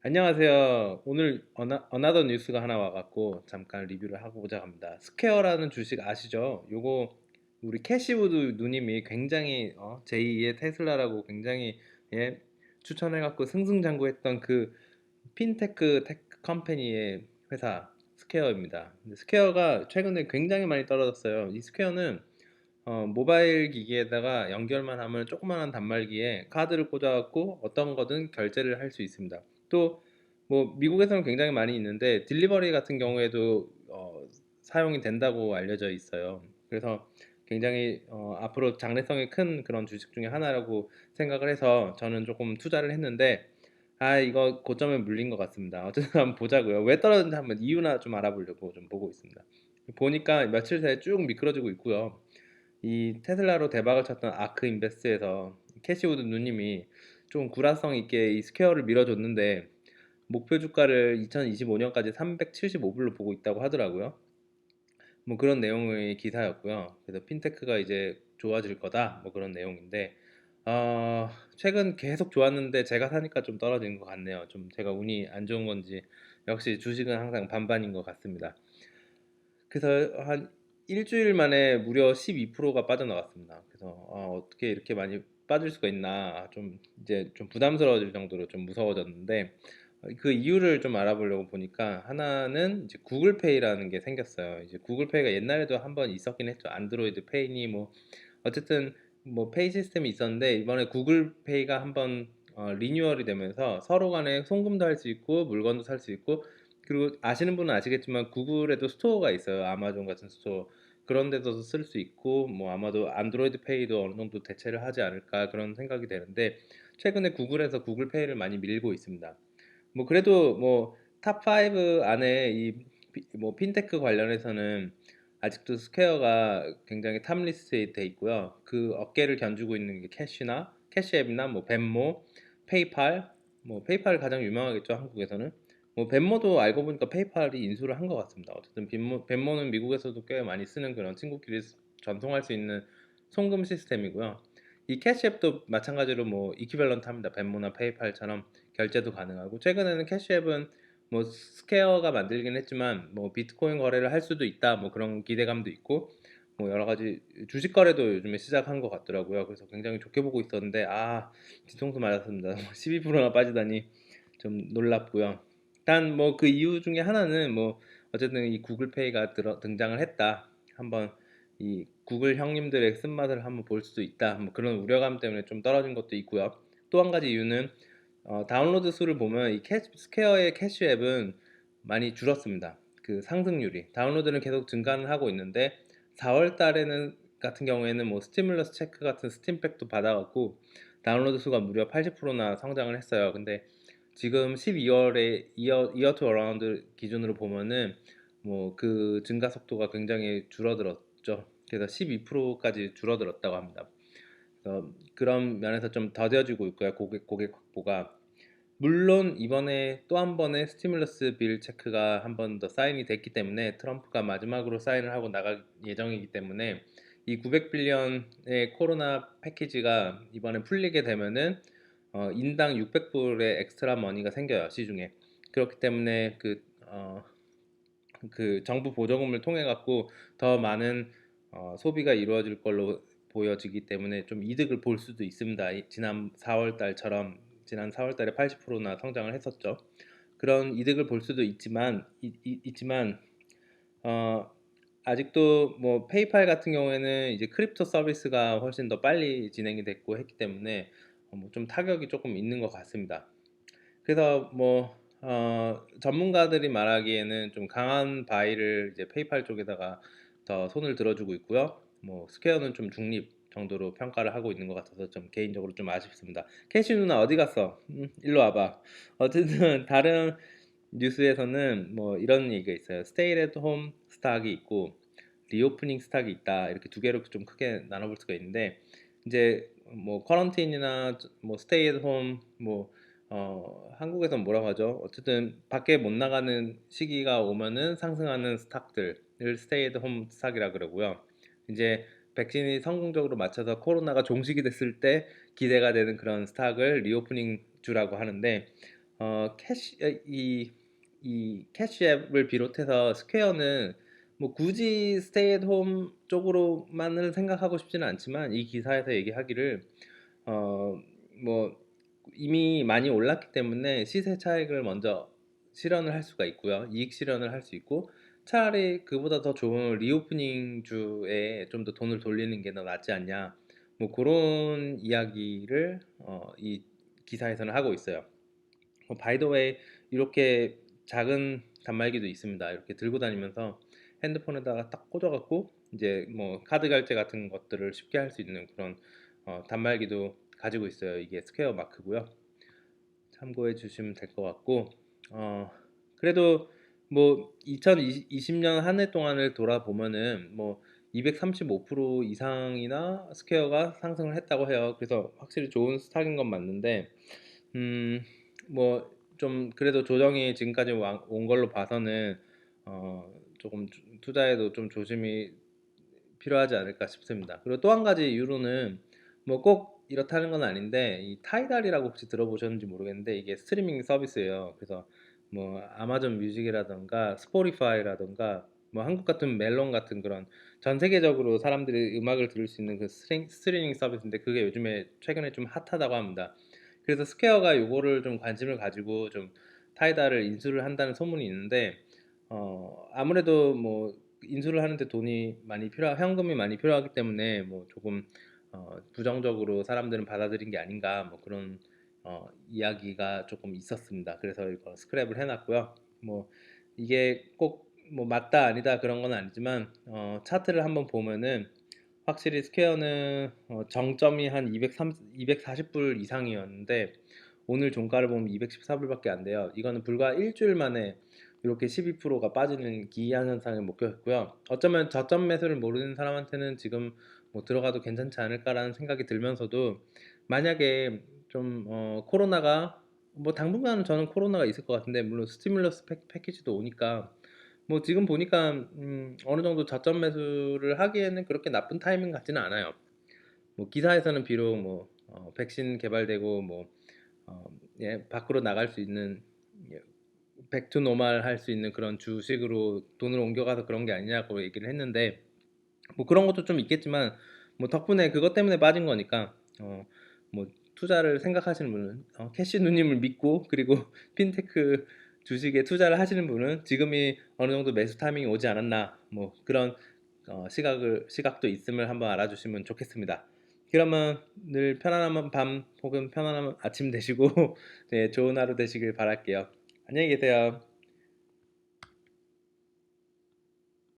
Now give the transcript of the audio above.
안녕하세요. 오늘 어나더 뉴스가 하나 와갖고 잠깐 리뷰를 하고 보자 합니다. 스퀘어라는 주식 아시죠? 요거 우리 캐시우드 누님이 굉장히 제2의 테슬라라고 굉장히 예, 추천해갖고 승승장구했던 그 핀테크 테크 컴퍼니의 회사 스퀘어입니다. 근데 스퀘어가 최근에 굉장히 많이 떨어졌어요. 이 스퀘어는 모바일 기기에다가 연결만 하면 조그만한 단말기에 카드를 꽂아갖고 어떤 거든 결제를 할 수 있습니다. 또 뭐 미국에서는 굉장히 많이 있는데 딜리버리 같은 경우에도 사용이 된다고 알려져 있어요. 그래서 굉장히 앞으로 장래성이 큰 그런 주식 중에 하나라고 생각을 해서 저는 조금 투자를 했는데 이거 고점에 물린 것 같습니다. 어쨌든 한번 보자고요. 왜 떨어졌는지 한번 이유나 좀 알아보려고 좀 보고 있습니다. 보니까 며칠 새에 쭉 미끄러지고 있고요. 이 테슬라로 대박을 쳤던 아크 인베스트에서 캐시우드 누님이 좀 구라성 있게 이 스퀘어를 밀어줬는데 목표 주가를 2025년까지 375불로 보고 있다고 하더라고요. 뭐 그런 내용의 기사였고요. 그래서 핀테크가 이제 좋아질 거다 뭐 그런 내용인데 최근 계속 좋았는데 제가 사니까 좀 떨어진 것 같네요. 좀 제가 운이 안 좋은 건지 역시 주식은 항상 반반인 것 같습니다. 그래서 한 일주일 만에 무려 12%가 빠져나갔습니다. 그래서 어떻게 이렇게 많이 빠질 수가 있나 좀 이제 좀 부담스러워질 정도로 좀 무서워졌는데 그 이유를 좀 알아보려고 보니까 하나는 이제 구글페이라는 게 생겼어요. 이제 구글페이가 옛날에도 한번 있었긴 했죠. 안드로이드 페이니 뭐 어쨌든 뭐 페이 시스템이 있었는데 이번에 구글페이가 한번 리뉴얼이 되면서 서로 간에 송금도 할 수 있고 물건도 살 수 있고 그리고 아시는 분은 아시겠지만 구글에도 스토어가 있어요. 아마존 같은 스토어. 그런 데서도 쓸 수 있고 뭐 아마도 안드로이드 페이도 어느 정도 대체를 하지 않을까 그런 생각이 되는데 최근에 구글에서 구글페이를 많이 밀고 있습니다. 뭐 그래도 뭐 탑 5 안에 뭐 핀테크 관련해서는 아직도 스퀘어가 굉장히 탑 리스트에 돼 있고요. 그 어깨를 견주고 있는 게 캐시앱이나 뭐 벤모, 페이팔, 뭐 페이팔 가장 유명하겠죠, 한국에서는. 뭐 벤모도 알고 보니까 페이팔이 인수를 한 것 같습니다. 어쨌든 벤모는 미국에서도 꽤 많이 쓰는 그런 친구끼리 전송할 수 있는 송금 시스템이고요. 이 캐시앱도 마찬가지로 뭐 이퀴밸런트합니다. 벤모나 페이팔처럼 결제도 가능하고 최근에는 캐시앱은 뭐 스퀘어가 만들긴 했지만 뭐 비트코인 거래를 할 수도 있다 뭐 그런 기대감도 있고 뭐 여러 가지 주식 거래도 요즘에 시작한 것 같더라고요. 그래서 굉장히 좋게 보고 있었는데 뒤통수 맞았습니다. 12%나 빠지다니 좀 놀랍고요. 일단 뭐 그 이유 중에 하나는 뭐 어쨌든 이 구글페이가 등장을 했다. 한번 이 구글 형님들의 쓴맛을 한번 볼 수도 있다. 뭐 그런 우려감 때문에 좀 떨어진 것도 있고요. 또 한 가지 이유는 다운로드 수를 보면 이 스퀘어의 캐시 앱은 많이 줄었습니다. 그 상승률이 다운로드는 계속 증가는 하고 있는데 4월 달에는 같은 경우에는 뭐 스티뮬러스 체크 같은 스팀팩도 받아갖고 다운로드 수가 무려 80%나 성장을 했어요. 근데 지금 12월에 이어 투 어라운드 기준으로 보면은 뭐 그 증가 속도가 굉장히 줄어들었죠. 그래서 12%까지 줄어들었다고 합니다. 그래서 그런 면에서 좀 더뎌지고 있고요. 고객 확보가. 물론 이번에 또 한 번의 스티뮬러스 빌 체크가 한 번 더 사인이 됐기 때문에 트럼프가 마지막으로 사인을 하고 나갈 예정이기 때문에 이 900빌리언의 코로나 패키지가 이번에 풀리게 되면은 인당 600불의 엑스트라 머니가 생겨요, 시중에. 그렇기 때문에 그 정부 보조금을 통해 갖고 더 많은 소비가 이루어질 걸로 보여지기 때문에 좀 이득을 볼 수도 있습니다. 지난 4월 달처럼 지난 4월 달에 80%나 성장을 했었죠. 그런 이득을 볼 수도 있지만 어, 아직도 뭐 페이팔 같은 경우에는 이제 크립토 서비스가 훨씬 더 빨리 진행이 됐고 했기 때문에 뭐좀 타격이 조금 있는 것 같습니다. 그래서 뭐 전문가들이 말하기에는 좀 강한 바이를 이제 페이팔 쪽에다가 더 손을 들어주고 있고요. 뭐 스퀘어는 좀 중립 정도로 평가를 하고 있는 것 같아서 좀 개인적으로 좀 아쉽습니다. 캐시 누나 어디 갔어? 일로 와봐. 어쨌든 다른 뉴스에서는 뭐 이런 얘기가 있어요. Stay at home 스탁이 있고 리오프닝 스탁이 있다. 이렇게 두 개로 좀 크게 나눠볼 수가 있는데 이제 뭐 쿼런틴이나 뭐 스테이 앳 홈 뭐 한국에선 뭐라고 하죠? 어쨌든 밖에 못 나가는 시기가 오면은 상승하는 스탁들을 스테이 앳 홈 스탁이라 그러고요. 이제 백신이 성공적으로 맞춰서 코로나가 종식이 됐을 때 기대가 되는 그런 스탁을 리오프닝 주라고 하는데 이 캐시 앱을 비롯해서 스퀘어는 뭐 굳이 스테이 앳 홈 쪽으로만을 생각하고 싶지는 않지만 이 기사에서 얘기하기를 어, 뭐 이미 많이 올랐기 때문에 시세 차익을 먼저 실현을 할 수가 있고요. 이익 실현을 할 수 있고 차라리 그보다 더 좋은 리오프닝 주에 좀 더 돈을 돌리는 게 더 낫지 않냐. 뭐 그런 이야기를 이 기사에서는 하고 있어요. 바이 더 웨이 이렇게 작은 단말기도 있습니다. 이렇게 들고 다니면서 핸드폰에다가 딱 꽂아갖고 이제 뭐 카드 결제 같은 것들을 쉽게 할 수 있는 그런 단말기도 가지고 있어요. 이게 스퀘어 마크고요. 참고해 주시면 될 것 같고 어, 그래도 뭐 2020년 한 해 동안을 돌아보면은 뭐 235% 이상이나 스퀘어가 상승을 했다고 해요. 그래서 확실히 좋은 스탁인 건 맞는데 뭐 좀 그래도 조정이 지금까지 온 걸로 봐서는 조금 투자에도 좀 조심이 필요하지 않을까 싶습니다. 그리고 또 한 가지 이유로는 뭐 꼭 이렇다는 건 아닌데 이 타이달이라고 혹시 들어보셨는지 모르겠는데 이게 스트리밍 서비스예요. 그래서 뭐 아마존 뮤직이라던가 스포티파이라던가 뭐 한국 같은 멜론 같은 그런 전 세계적으로 사람들이 음악을 들을 수 있는 그 스트리밍 서비스인데 그게 요즘에 최근에 좀 핫하다고 합니다. 그래서 스퀘어가 요거를 좀 관심을 가지고 좀 타이달을 인수를 한다는 소문이 있는데 아무래도 뭐 인수를 하는데 현금이 많이 필요하기 때문에 뭐 조금 부정적으로 사람들은 받아들인 게 아닌가 뭐 그런 이야기가 조금 있었습니다. 그래서 이거 스크랩을 해놨고요. 뭐 이게 꼭 뭐 맞다 아니다 그런 건 아니지만 차트를 한번 보면은 확실히 스퀘어는 정점이 한 240불 이상이었는데 오늘 종가를 보면 214불밖에 안 돼요. 이거는 불과 일주일 만에 이렇게 12%가 빠지는 기이한 현상을 목격했고요. 어쩌면 저점 매수를 모르는 사람한테는 지금 뭐 들어가도 괜찮지 않을까라는 생각이 들면서도 만약에 좀 코로나가 뭐 당분간은 저는 코로나가 있을 것 같은데 물론 스티뮬러스 패키지도 오니까 뭐 지금 보니까 어느 정도 저점 매수를 하기에는 그렇게 나쁜 타이밍 같지는 않아요. 뭐 기사에서는 비록 뭐 백신 개발되고 뭐 어, 예, 밖으로 나갈 수 있는 예, 백투 노말 할 수 있는 그런 주식으로 돈을 옮겨가서 그런 게 아니냐고 얘기를 했는데 뭐 그런 것도 좀 있겠지만 뭐 덕분에 그것 때문에 빠진 거니까 뭐 투자를 생각하시는 분은 캐시 누님을 믿고 그리고 핀테크 주식에 투자를 하시는 분은 지금이 어느 정도 매수 타이밍이 오지 않았나 뭐 그런 시각도 있음을 한번 알아주시면 좋겠습니다. 그러면 늘 편안한 밤 혹은 편안한 아침 되시고 네, 좋은 하루 되시길 바랄게요. 안녕히 계세요.